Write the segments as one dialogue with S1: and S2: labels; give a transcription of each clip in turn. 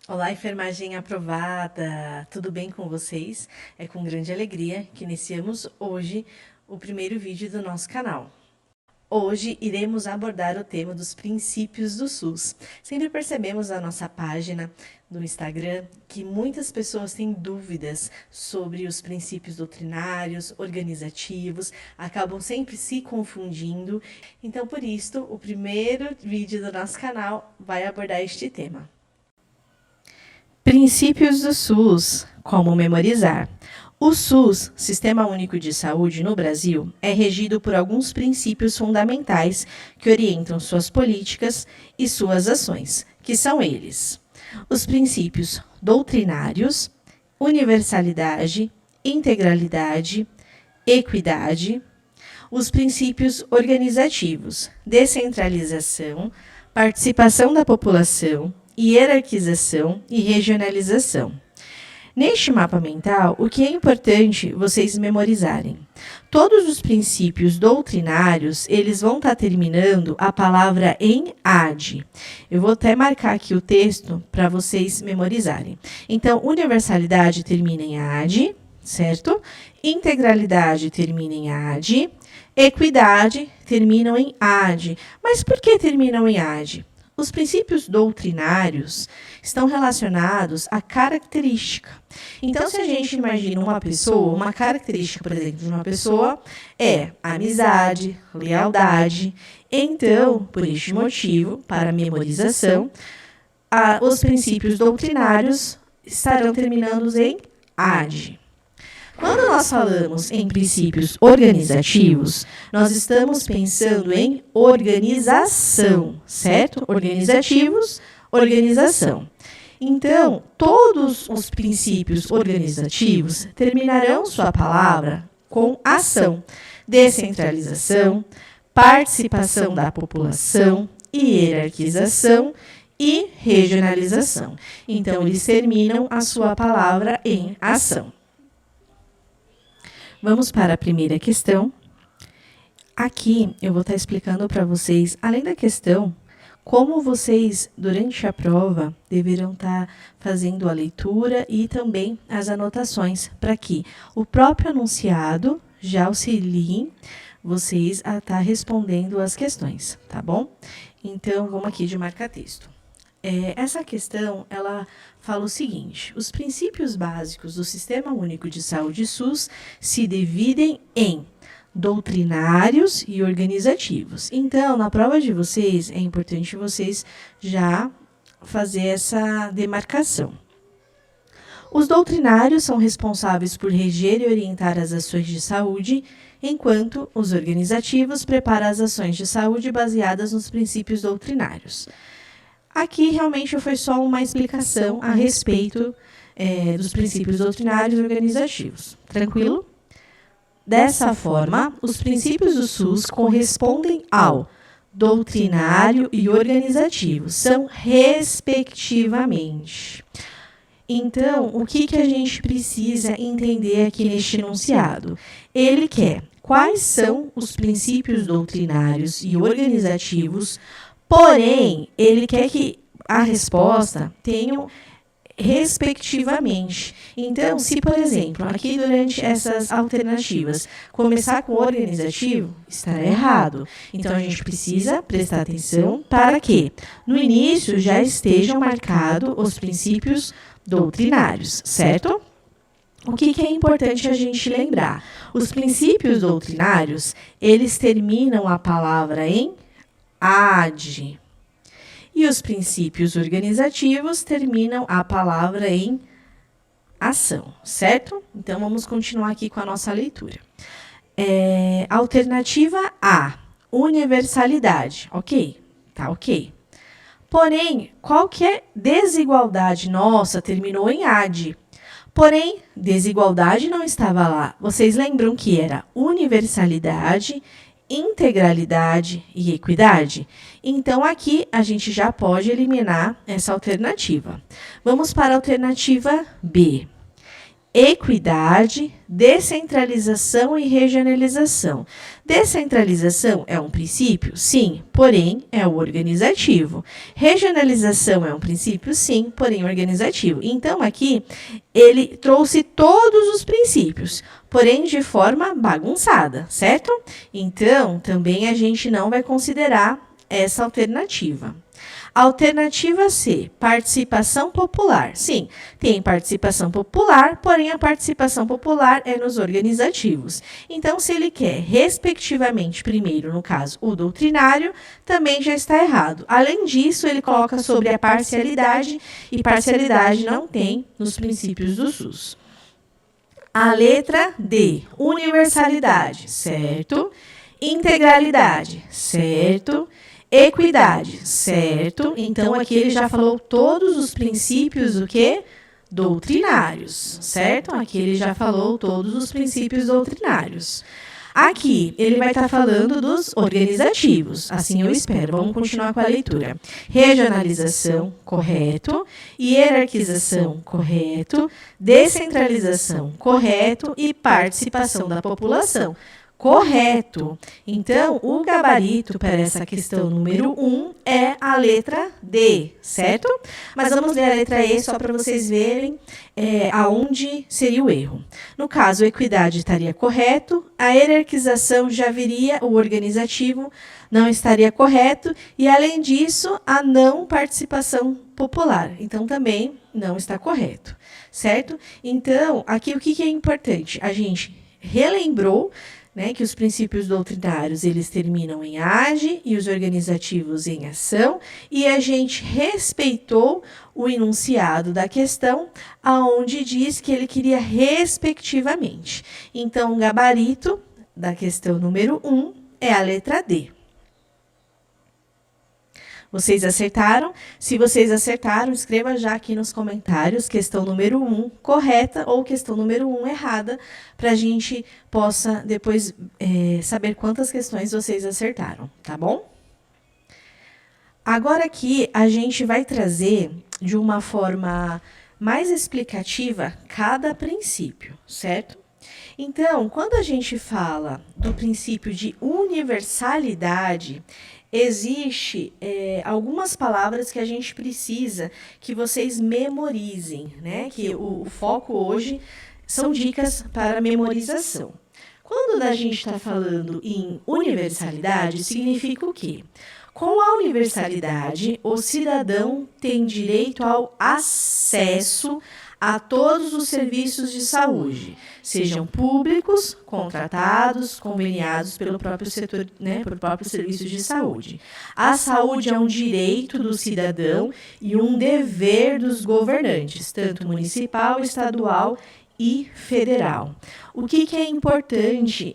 S1: Olá, enfermagem aprovada! Tudo bem com vocês? É com grande alegria que iniciamos hoje o primeiro vídeo do nosso canal. Hoje iremos abordar o tema dos princípios do SUS. Sempre percebemos na nossa página do Instagram que muitas pessoas têm dúvidas sobre os princípios doutrinários, organizativos, acabam sempre se confundindo. Então, por isso, o primeiro vídeo do nosso canal vai abordar este tema. Princípios do SUS, como memorizar. O SUS, Sistema Único de Saúde no Brasil, é regido por alguns princípios fundamentais que orientam suas políticas e suas ações, que são eles: os princípios doutrinários, universalidade, integralidade, equidade, os princípios organizativos, descentralização, participação da população, hierarquização e regionalização. Neste mapa mental, o que é importante vocês memorizarem? Todos os princípios doutrinários, eles vão estar terminando a palavra em "ade". Eu vou até marcar aqui o texto para vocês memorizarem. Então, universalidade termina em "ade", certo? Integralidade termina em "ade", equidade terminam em "ade". Mas por que terminam em "ade"? Os princípios doutrinários estão relacionados à característica. Então, se a gente imagina uma pessoa, uma característica, por exemplo, de uma pessoa é amizade, lealdade. Então, por este motivo, para a memorização, os princípios doutrinários estarão terminados em "ade". Quando nós falamos em princípios organizativos, nós estamos pensando em organização, certo? Organizativos, organização. Então, todos os princípios organizativos terminarão sua palavra com ação, descentralização, participação da população, hierarquização e regionalização. Então, eles terminam a sua palavra em ação. Vamos para a primeira questão. Aqui eu vou estar explicando para vocês, além da questão, como vocês, durante a prova, deverão estar fazendo a leitura e também as anotações, para que o próprio enunciado já auxilie vocês a estar respondendo as questões, tá bom? Então, vamos aqui de marca-texto. Essa questão, ela fala o seguinte: os princípios básicos do Sistema Único de Saúde SUS se dividem em doutrinários e organizativos. Então, na prova de vocês, é importante vocês já fazer essa demarcação. Os doutrinários são responsáveis por reger e orientar as ações de saúde, enquanto os organizativos preparam as ações de saúde baseadas nos princípios doutrinários. Aqui, realmente, foi só uma explicação a respeito dos princípios doutrinários e organizativos. Tranquilo? Dessa forma, os princípios do SUS correspondem ao doutrinário e organizativo, são respectivamente. Então, o que a gente precisa entender aqui neste enunciado? Ele quer quais são os princípios doutrinários e organizativos. Porém, ele quer que a resposta tenha respectivamente. Então, se, por exemplo, aqui durante essas alternativas, começar com organizativo, estará errado. Então, a gente precisa prestar atenção para que, no início, já estejam marcados os princípios doutrinários, certo? O que é importante a gente lembrar? Os princípios doutrinários, eles terminam a palavra em "ade". E os princípios organizativos terminam a palavra em "ação", certo? Então, vamos continuar aqui com a nossa leitura. Alternativa A, universalidade. Ok? Tá ok. Porém, qual que é desigualdade? Nossa, terminou em "ade". Porém, desigualdade não estava lá. Vocês lembram que era universalidade, integralidade e equidade? Então, aqui a gente já pode eliminar essa alternativa. Vamos para a alternativa B. equidade, descentralização e regionalização. Descentralização é um princípio? Sim, porém é o organizativo. Regionalização é um princípio? Sim, porém organizativo. Então, aqui, ele trouxe todos os princípios, porém de forma bagunçada, certo? Então, também a gente não vai considerar essa alternativa. Alternativa C, participação popular. Sim, tem participação popular, porém a participação popular é nos organizativos. Então, se ele quer, respectivamente, primeiro, no caso, o doutrinário, também já está errado. Além disso, ele coloca sobre a parcialidade, e parcialidade não tem nos princípios do SUS. A letra D, universalidade, certo? Integralidade, certo? Equidade, certo? Então, aqui ele já falou todos os princípios, o quê? Doutrinários, certo? Aqui ele já falou todos os princípios doutrinários. Aqui, ele vai estar falando dos organizativos, assim eu espero. Vamos continuar com a leitura. Regionalização, correto. Hierarquização, correto. Descentralização, correto. E participação da população, correto. Então, o gabarito para essa questão número 1 é a letra D, certo? Mas vamos ler a letra E só para vocês verem aonde seria o erro. No caso, a equidade estaria correto, a hierarquização já viria, o organizativo não estaria correto, e além disso, a não participação popular. Então, também não está correto, certo? Então, aqui o que é importante? A gente relembrou, né, que os princípios doutrinários eles terminam em age e os organizativos em ação, e a gente respeitou o enunciado da questão, aonde diz que ele queria respectivamente. Então, o gabarito da questão número 1 é a letra D. Vocês acertaram? Se vocês acertaram, escreva já aqui nos comentários questão número 1 correta ou questão número 1 errada, para a gente possa depois saber quantas questões vocês acertaram, tá bom? Agora aqui a gente vai trazer de uma forma mais explicativa cada princípio, certo? Então, quando a gente fala do princípio de universalidade, existe algumas palavras que a gente precisa que vocês memorizem, né? Que o foco hoje são dicas para memorização. Quando a gente está falando em universalidade, significa o quê? Com a universalidade, o cidadão tem direito ao acesso a todos os serviços de saúde, sejam públicos, contratados, conveniados pelo próprio setor, né, pelo próprio serviço de saúde. A saúde é um direito do cidadão e um dever dos governantes, tanto municipal, estadual e federal. O que é importante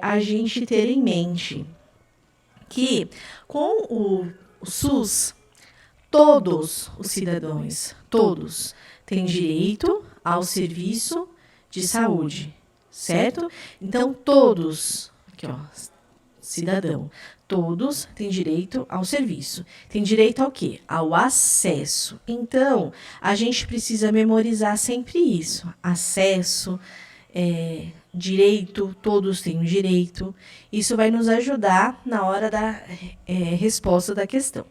S1: a gente ter em mente? Que com o SUS, todos os cidadãos, todos, têm direito ao serviço de saúde, certo? Então, todos, aqui ó, cidadão, todos têm direito ao serviço. Tem direito ao quê? Ao acesso. Então, a gente precisa memorizar sempre isso. Acesso, direito, todos têm um direito. Isso vai nos ajudar na hora da resposta da questão.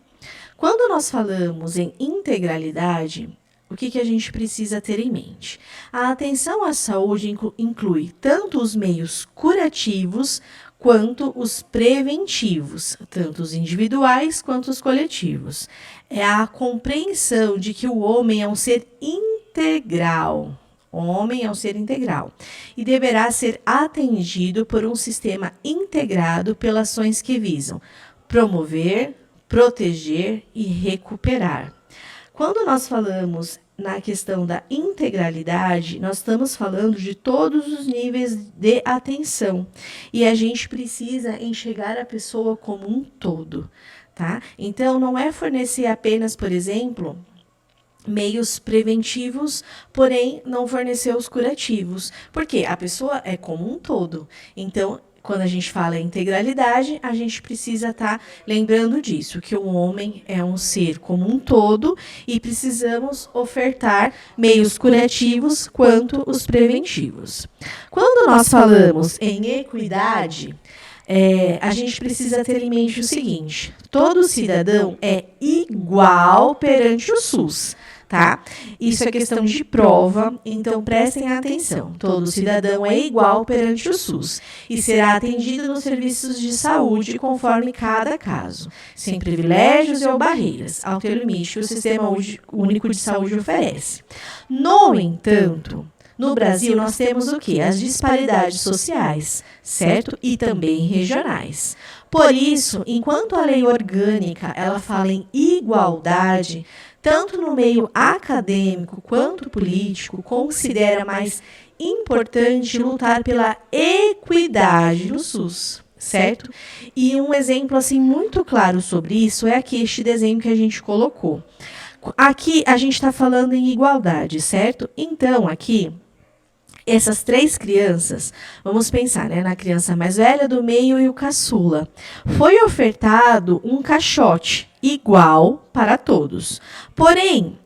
S1: Quando nós falamos em integralidade, o que a gente precisa ter em mente? A atenção à saúde inclui tanto os meios curativos quanto os preventivos, tanto os individuais quanto os coletivos. É a compreensão de que o homem é um ser integral. O homem é um ser integral e deverá ser atendido por um sistema integrado pelas ações que visam promover, proteger e recuperar. Quando nós falamos na questão da integralidade, nós estamos falando de todos os níveis de atenção e a gente precisa enxergar a pessoa como um todo, tá? Então, não é fornecer apenas, por exemplo, meios preventivos, porém não fornecer os curativos, porque a pessoa é como um todo. Então, quando a gente fala em integralidade, a gente precisa estar lembrando disso, que o homem é um ser como um todo e precisamos ofertar meios curativos quanto os preventivos. Quando nós falamos em equidade, a gente precisa ter em mente o seguinte: todo cidadão é igual perante o SUS. Tá? Isso é questão de prova, então prestem atenção. Todo cidadão é igual perante o SUS e será atendido nos serviços de saúde conforme cada caso, sem privilégios ou barreiras, ao ter limite que o Sistema Único de Saúde oferece. No entanto, no Brasil, nós temos o quê? As disparidades sociais, certo? E também regionais. Por isso, enquanto a lei orgânica ela fala em igualdade, tanto no meio acadêmico quanto político, considera mais importante lutar pela equidade no SUS, certo? E um exemplo assim muito claro sobre isso é aqui este desenho que a gente colocou. Aqui a gente está falando em igualdade, certo? Então, aqui essas 3 crianças, vamos pensar, né, na criança mais velha, do meio e o caçula. Foi ofertado um caixote igual para todos. Porém,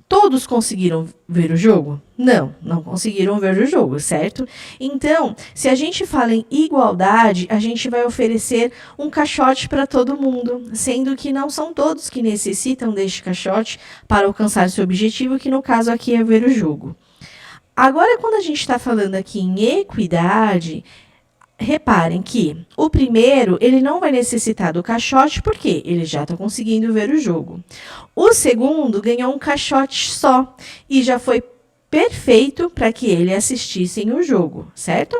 S1: todos conseguiram ver o jogo? Não, não conseguiram ver o jogo, certo? Então, se a gente fala em igualdade, a gente vai oferecer um caixote para todo mundo, sendo que não são todos que necessitam deste caixote para alcançar seu objetivo, que no caso aqui é ver o jogo. Agora, quando a gente está falando aqui em equidade, reparem que o primeiro, ele não vai necessitar do caixote, porque ele já está conseguindo ver o jogo. O segundo ganhou um caixote só e já foi perfeito para que ele assistissem o jogo, certo?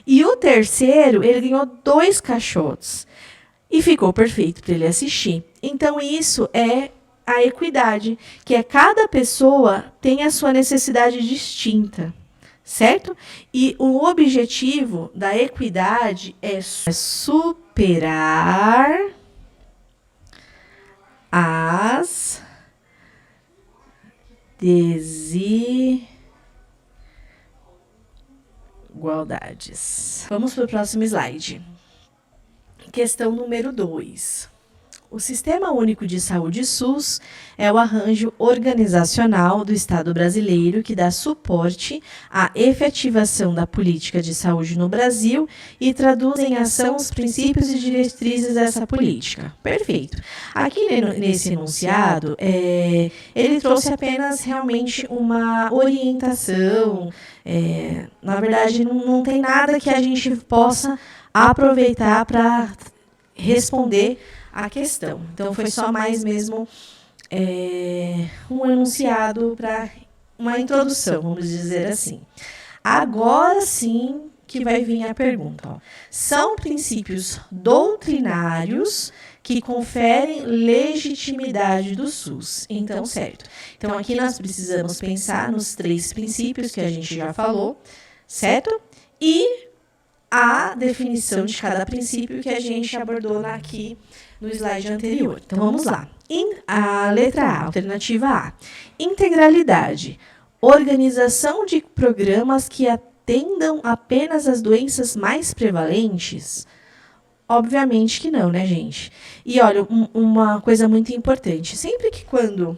S1: E o terceiro, ele ganhou 2 caixotes e ficou perfeito para ele assistir. Então, isso é a equidade, que é cada pessoa tem a sua necessidade distinta, certo? E o objetivo da equidade é superar as desigualdades. Vamos para o próximo slide. Questão número 2. O Sistema Único de Saúde SUS é o arranjo organizacional do Estado brasileiro que dá suporte à efetivação da política de saúde no Brasil e traduz em ação os princípios e diretrizes dessa política. Perfeito. Aqui nesse enunciado, ele trouxe apenas realmente uma orientação. Na verdade, não tem nada que a gente possa aproveitar para responder a questão. Então, foi só mais mesmo um enunciado para uma introdução, vamos dizer assim. Agora sim que vai vir a pergunta. Ó. São princípios doutrinários que conferem legitimidade do SUS. Então, certo. Então, aqui nós precisamos pensar nos 3 princípios que a gente já falou, certo? E a definição de cada princípio que a gente abordou aqui no slide anterior. Então, vamos lá. A letra A, alternativa A. Integralidade. Organização de programas que atendam apenas as doenças mais prevalentes? Obviamente que não, né, gente? E olha, uma coisa muito importante. Sempre que quando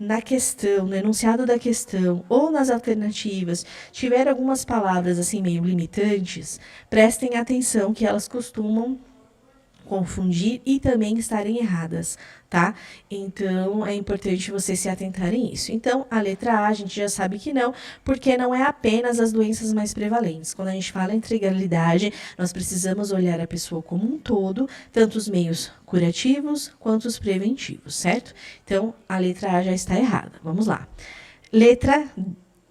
S1: na questão, no enunciado da questão ou nas alternativas, tiver algumas palavras assim meio limitantes, prestem atenção que elas costumam confundir e também estarem erradas, tá? Então, é importante vocês se atentarem a isso. Então, a letra A, a gente já sabe que não, porque não é apenas as doenças mais prevalentes. Quando a gente fala em integralidade, nós precisamos olhar a pessoa como um todo, tanto os meios curativos quanto os preventivos, certo? Então, a letra A já está errada. Vamos lá. Letra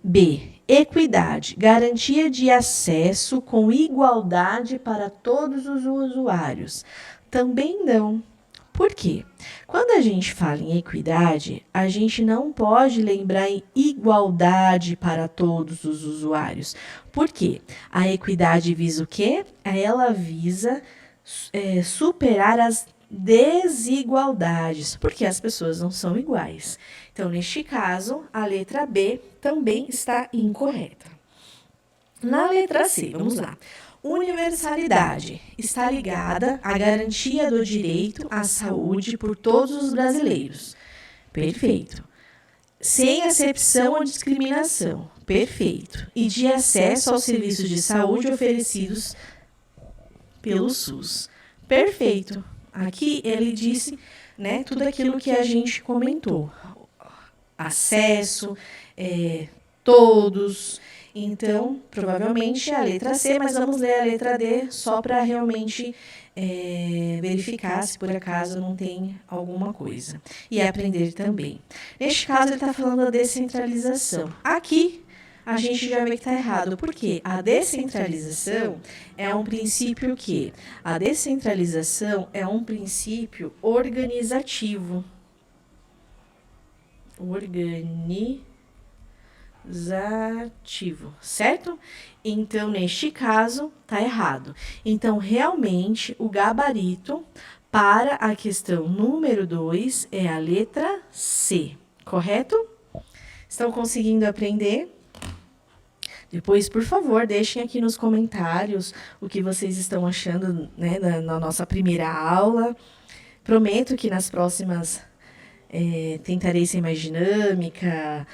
S1: B. Equidade, garantia de acesso com igualdade para todos os usuários. Também não. Por quê? Quando a gente fala em equidade, a gente não pode lembrar em igualdade para todos os usuários. Por quê? A equidade visa o quê? Ela visa superar as desigualdades, porque as pessoas não são iguais. Então, neste caso, a letra B também está incorreta. Na letra C, vamos lá. Universalidade está ligada à garantia do direito à saúde por todos os brasileiros. Perfeito. Sem acepção ou discriminação. Perfeito. E de acesso aos serviços de saúde oferecidos pelo SUS. Perfeito. Aqui ele disse, né, tudo aquilo que a gente comentou. Acesso, todos. Então, provavelmente é a letra C, mas vamos ler a letra D só para realmente verificar se por acaso não tem alguma coisa. E aprender também. Neste caso, ele está falando da descentralização. Aqui, a gente já vê que está errado. Por quê? A descentralização é um princípio que? A descentralização é um princípio organizativo. Organizativo, certo? Então, neste caso, está errado. Então, realmente, o gabarito para a questão número 2 é a letra C, correto? Estão conseguindo aprender? Depois, por favor, deixem aqui nos comentários o que vocês estão achando, né, na nossa primeira aula. Prometo que nas próximas tentarei ser mais dinâmica,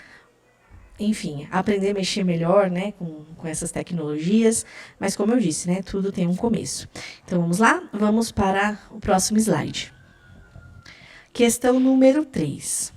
S1: enfim, aprender a mexer melhor, né, com essas tecnologias. Mas, como eu disse, né, tudo tem um começo. Então, vamos lá? Vamos para o próximo slide. Questão número 3.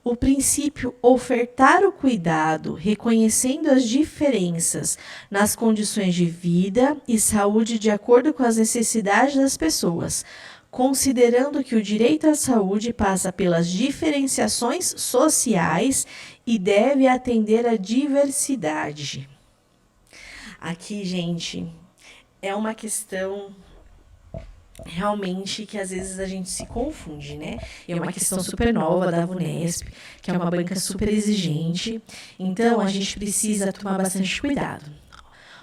S1: O princípio ofertar o cuidado, reconhecendo as diferenças nas condições de vida e saúde de acordo com as necessidades das pessoas, considerando que o direito à saúde passa pelas diferenciações sociais e deve atender à diversidade. Aqui, gente, é uma questão realmente que às vezes a gente se confunde, né? É uma questão super nova da VUNESP, que é uma banca super exigente, então a gente precisa tomar bastante cuidado.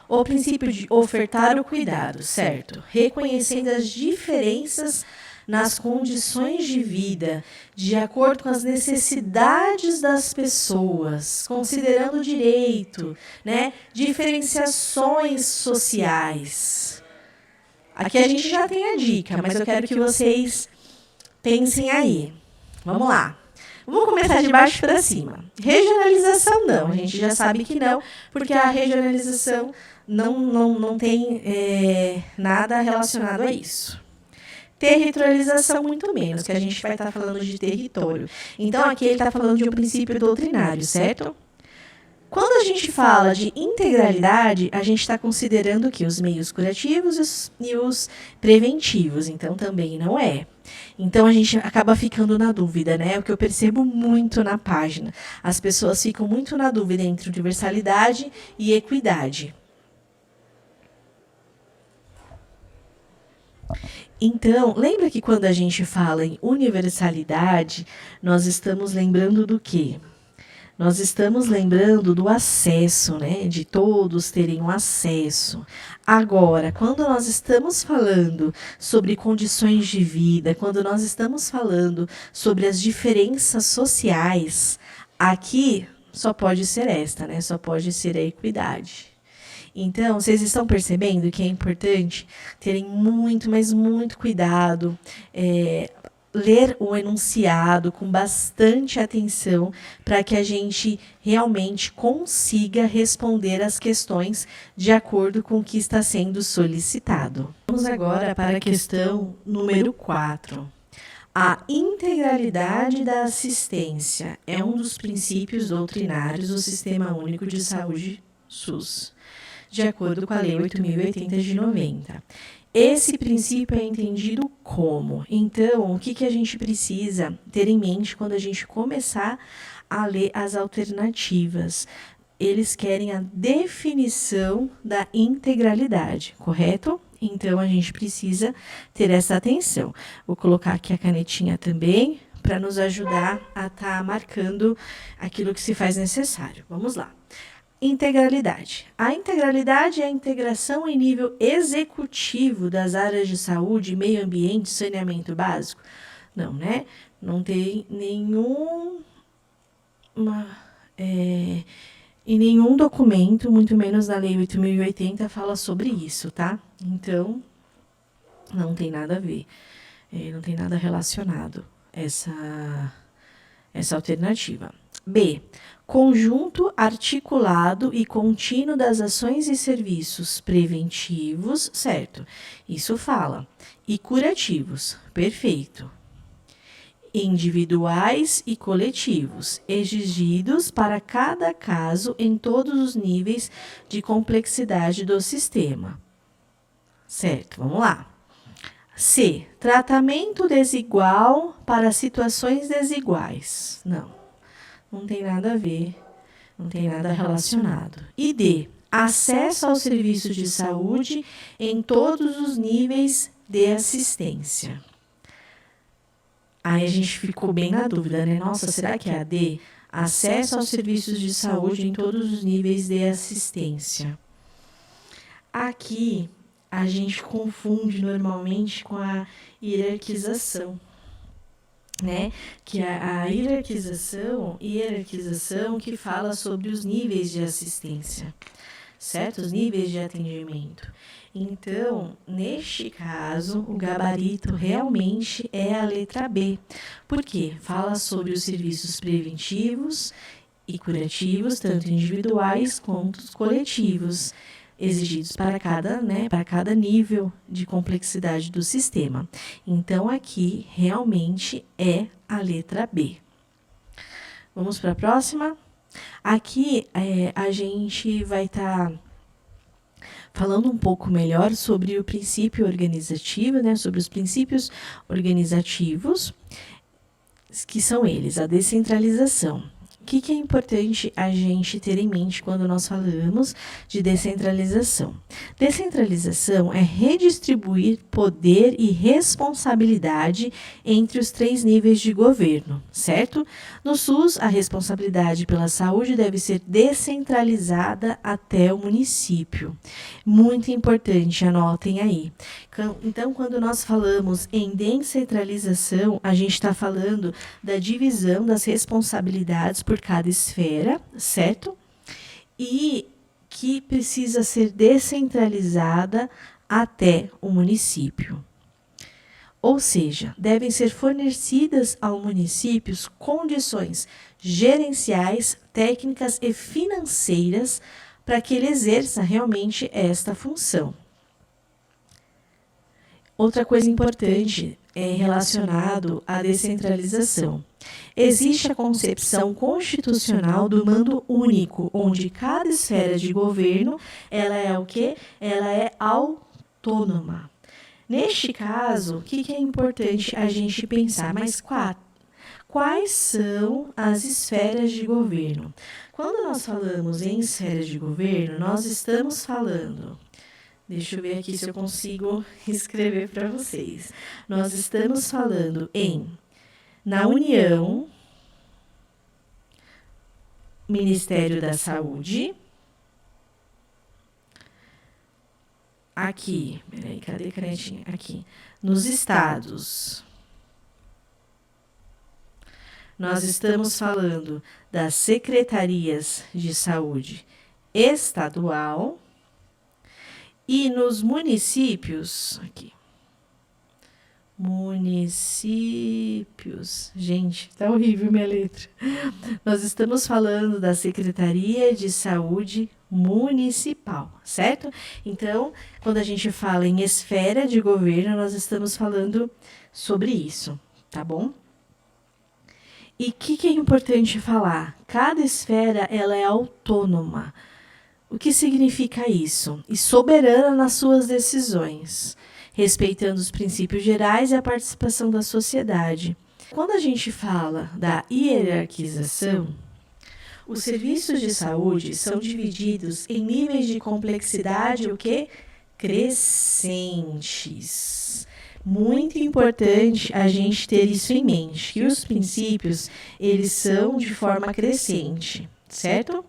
S1: O princípio de ofertar o cuidado, certo? Reconhecendo as diferenças nas condições de vida, de acordo com as necessidades das pessoas, considerando o direito, né? Diferenciações sociais. Aqui a gente já tem a dica, mas eu quero que vocês pensem aí. Vamos lá. Vamos começar de baixo para cima. Regionalização não, a gente já sabe que não, porque a regionalização não tem nada relacionado a isso. Territorialização, muito menos, que a gente vai estar falando de território. Então, aqui ele está falando de um princípio doutrinário, certo? Quando a gente fala de integralidade, a gente está considerando que os meios curativos e os preventivos, então também não é. Então a gente acaba ficando na dúvida, né? O que eu percebo muito na página. As pessoas ficam muito na dúvida entre universalidade e equidade. Então, lembra que quando a gente fala em universalidade, nós estamos lembrando do quê? Nós estamos lembrando do acesso, né? De todos terem um acesso. Agora, quando nós estamos falando sobre condições de vida, quando nós estamos falando sobre as diferenças sociais, aqui só pode ser esta, né? Só pode ser a equidade. Então, vocês estão percebendo que é importante terem muito, mas muito cuidado, ler o enunciado com bastante atenção para que a gente realmente consiga responder as questões de acordo com o que está sendo solicitado. Vamos agora para a questão número 4. A integralidade da assistência é um dos princípios doutrinários do Sistema Único de Saúde SUS, de acordo com a Lei 8.080 de 90. Esse princípio é entendido como? Então, o que a gente precisa ter em mente quando a gente começar a ler as alternativas? Eles querem a definição da integralidade, correto? Então, a gente precisa ter essa atenção. Vou colocar aqui a canetinha também, para nos ajudar a estar marcando aquilo que se faz necessário. Vamos lá. Integralidade. A integralidade é a integração em nível executivo das áreas de saúde, meio ambiente e saneamento básico? Não, né? Não tem nenhuma E nenhum documento, muito menos na Lei 8.080, fala sobre isso, tá? Então, não tem nada a ver, não tem nada relacionado essa alternativa. B. Conjunto articulado e contínuo das ações e serviços preventivos, certo? Isso fala. E curativos, perfeito. Individuais e coletivos, exigidos para cada caso em todos os níveis de complexidade do sistema. Certo, vamos lá. C. Tratamento desigual para situações desiguais. Não tem nada a ver, não tem nada relacionado. E D. Acesso aos serviços de saúde em todos os níveis de assistência. Aí a gente ficou bem na dúvida, né? Nossa, será que é a D? Acesso aos serviços de saúde em todos os níveis de assistência. Aqui a gente confunde normalmente com a hierarquização, né? Que a hierarquização que fala sobre os níveis de assistência, certo? Os níveis de atendimento. Então, neste caso, o gabarito realmente é a letra B. Por quê? Fala sobre os serviços preventivos e curativos, tanto individuais quanto coletivos, exigidos para cada nível de complexidade do sistema. Então, aqui realmente é a letra B. Vamos para a próxima? Aqui a gente vai estar falando um pouco melhor sobre o princípio organizativo, né? Sobre os princípios organizativos, que são eles, a descentralização. O que é importante a gente ter em mente quando nós falamos de descentralização? Descentralização é redistribuir poder e responsabilidade entre os 3 níveis de governo, certo? No SUS, a responsabilidade pela saúde deve ser descentralizada até o município. Muito importante, anotem aí. Então, quando nós falamos em descentralização, a gente está falando da divisão das responsabilidades por cada esfera, certo? E que precisa ser descentralizada até o município. Ou seja, devem ser fornecidas aos municípios condições gerenciais, técnicas e financeiras para que ele exerça realmente esta função. Outra coisa importante é relacionado à descentralização. Existe a concepção constitucional do mando único, onde cada esfera de governo, ela é o quê? Ela é autônoma. Neste caso, o que é importante a gente pensar? Mas quais são as esferas de governo? Quando nós falamos em esferas de governo, nós estamos falando... Deixa eu ver aqui se eu consigo escrever para vocês. Nós estamos falando na União, Ministério da Saúde. Aqui, peraí, cadê a canetinha? Aqui. Nos estados. Nós estamos falando das secretarias de saúde estadual. E nos municípios, aqui, municípios, gente, tá horrível minha letra. Nós estamos falando da Secretaria de Saúde Municipal, certo? Então, quando a gente fala em esfera de governo, nós estamos falando sobre isso, tá bom? E o que é importante falar? Cada esfera, ela é autônoma. O que significa isso? E soberana nas suas decisões, respeitando os princípios gerais e a participação da sociedade. Quando a gente fala da hierarquização, os serviços de saúde são divididos em níveis de complexidade, crescentes. Muito importante a gente ter isso em mente, que os princípios, eles são de forma crescente, certo?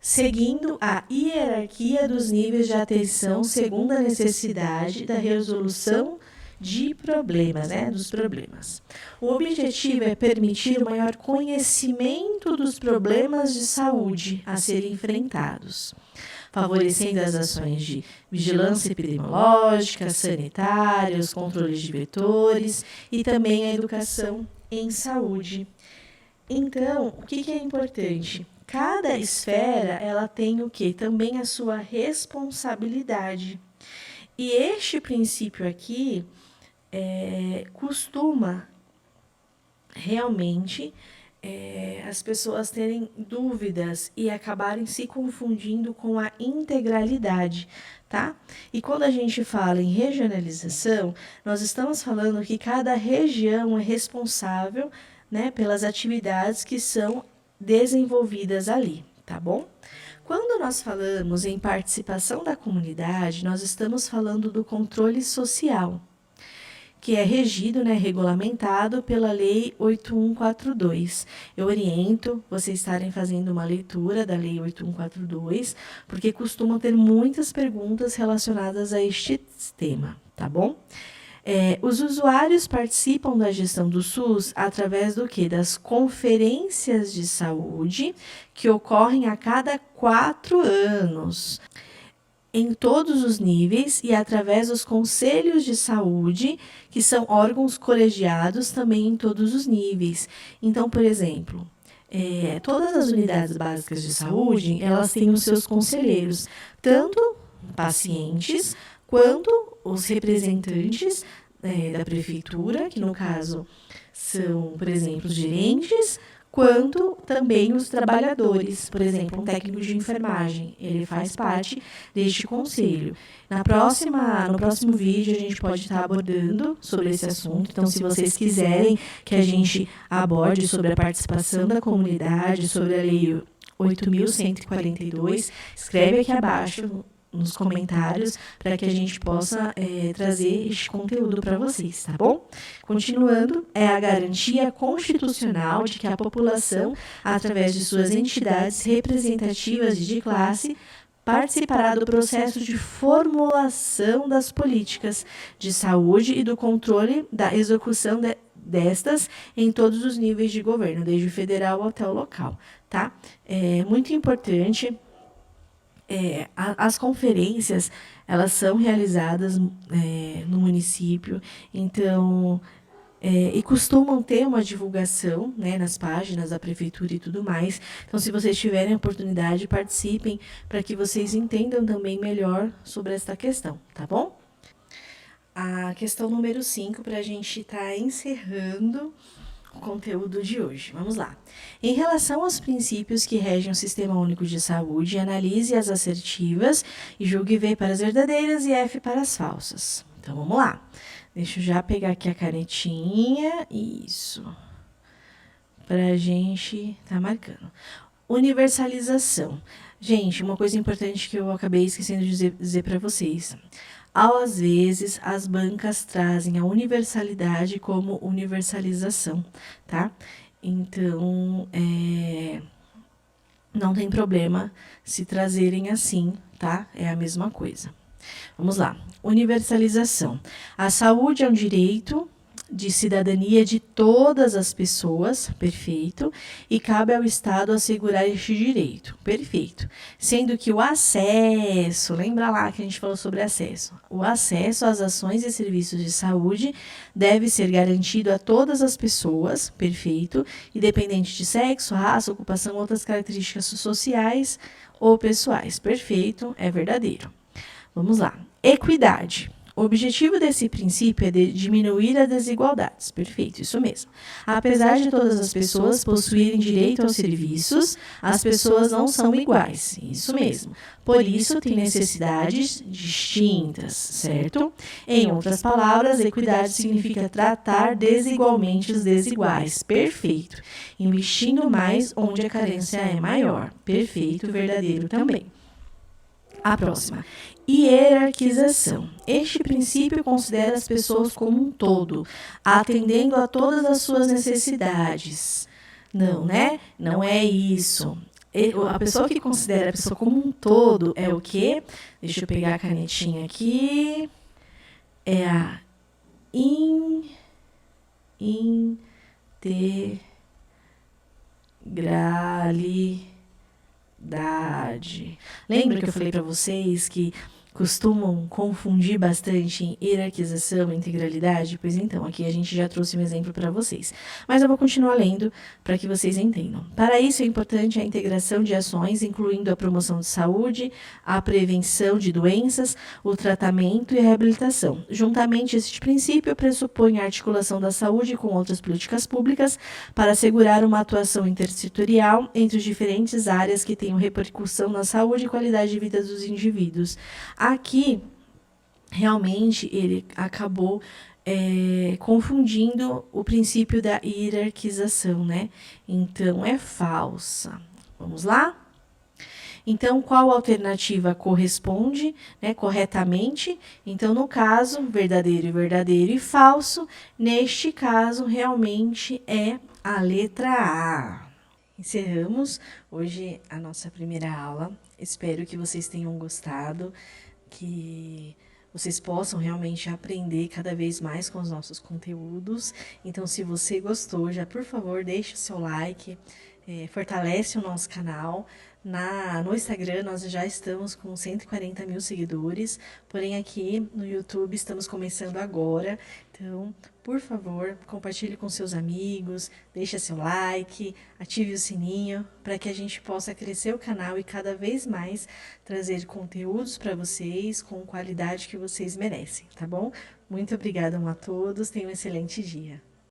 S1: Seguindo a hierarquia dos níveis de atenção segundo a necessidade da resolução de problemas, né, dos problemas. O objetivo é permitir o maior conhecimento dos problemas de saúde a serem enfrentados, favorecendo as ações de vigilância epidemiológica, sanitária, os controles de vetores e também a educação em saúde. Então, o que é importante? Cada esfera, ela tem o quê? Também a sua responsabilidade. E este princípio aqui costuma realmente as pessoas terem dúvidas e acabarem se confundindo com a integralidade, tá? E quando a gente fala em regionalização, nós estamos falando que cada região é responsável, né, pelas atividades que são desenvolvidas ali, tá bom? Quando nós falamos em participação da comunidade, nós estamos falando do controle social, que é regido, né, regulamentado pela Lei 8142. Eu oriento vocês estarem fazendo uma leitura da Lei 8142, porque costumam ter muitas perguntas relacionadas a este tema, tá bom? Os usuários participam da gestão do SUS através do quê? Das conferências de saúde, que ocorrem a cada 4 anos, em todos os níveis e através dos conselhos de saúde, que são órgãos colegiados também em todos os níveis. Então, por exemplo, todas as unidades básicas de saúde, elas têm os seus conselheiros, tanto pacientes quanto os representantes da prefeitura, que no caso são, por exemplo, os gerentes, quanto também os trabalhadores. Por exemplo, um técnico de enfermagem, ele faz parte deste conselho. No próximo vídeo, a gente pode estar abordando sobre esse assunto. Então, se vocês quiserem que a gente aborde sobre a participação da comunidade, sobre a Lei 8.142, escreve aqui abaixo nos comentários para que a gente possa trazer este conteúdo para vocês, tá bom? Continuando, é a garantia constitucional de que a população, através de suas entidades representativas e de classe, participará do processo de formulação das políticas de saúde e do controle da execução destas em todos os níveis de governo, desde o federal até o local, tá? É muito importante. As conferências, elas são realizadas no município, então, e costumam ter uma divulgação, né, nas páginas da prefeitura e tudo mais. Então, se vocês tiverem a oportunidade, participem para que vocês entendam também melhor sobre esta questão, tá bom? A questão número 5, para a gente estar encerrando o conteúdo de hoje. Vamos lá. Em relação aos princípios que regem o Sistema Único de Saúde, analise as assertivas e julgue V para as verdadeiras e F para as falsas. Então, vamos lá. Deixa eu já pegar aqui a canetinha. Isso. Para a gente tá marcando. Universalização. Gente, uma coisa importante que eu acabei esquecendo de dizer para vocês. Às vezes, as bancas trazem a universalidade como universalização, tá? Então, não tem problema se trazerem assim, tá? É a mesma coisa. Vamos lá. Universalização. A saúde é um direito de cidadania de todas as pessoas, perfeito, e cabe ao Estado assegurar este direito, perfeito. Sendo que o acesso, lembra lá que a gente falou sobre acesso, o acesso às ações e serviços de saúde deve ser garantido a todas as pessoas, perfeito, independente de sexo, raça, ocupação, outras características sociais ou pessoais, perfeito, é verdadeiro. Vamos lá. Equidade. O objetivo desse princípio é de diminuir as desigualdades. Perfeito, isso mesmo. Apesar de todas as pessoas possuírem direito aos serviços, as pessoas não são iguais. Isso mesmo. Por isso, têm necessidades distintas, certo? Em outras palavras, equidade significa tratar desigualmente os desiguais. Perfeito. Investindo mais onde a carência é maior. Perfeito, verdadeiro também. A próxima. Hierarquização. Este princípio considera as pessoas como um todo, atendendo a todas as suas necessidades. Não, né? Não é isso. A pessoa que considera a pessoa como um todo é o quê? Deixa eu pegar a canetinha aqui. É a integralidade. Lembra que eu falei para vocês que costumam confundir bastante em hierarquização e integralidade? Pois então, aqui a gente já trouxe um exemplo para vocês. Mas eu vou continuar lendo para que vocês entendam. Para isso, é importante a integração de ações, incluindo a promoção de saúde, a prevenção de doenças, o tratamento e a reabilitação. Juntamente, este princípio pressupõe a articulação da saúde com outras políticas públicas para assegurar uma atuação intersetorial entre as diferentes áreas que tenham repercussão na saúde e qualidade de vida dos indivíduos. Aqui, realmente, ele acabou confundindo o princípio da hierarquização, né? Então, é falsa. Vamos lá? Então, qual alternativa corresponde, né, corretamente? Então, no caso, verdadeiro e falso. Neste caso, realmente é a letra A. Encerramos hoje a nossa primeira aula. Espero que vocês tenham gostado, que vocês possam realmente aprender cada vez mais com os nossos conteúdos. Então, se você gostou, já por favor, deixe o seu like, fortalece o nosso canal. No Instagram, nós já estamos com 140 mil seguidores, porém aqui no YouTube estamos começando agora. Então, por favor, compartilhe com seus amigos, deixe seu like, ative o sininho para que a gente possa crescer o canal e cada vez mais trazer conteúdos para vocês com qualidade que vocês merecem, tá bom? Muito obrigada a todos, tenham um excelente dia.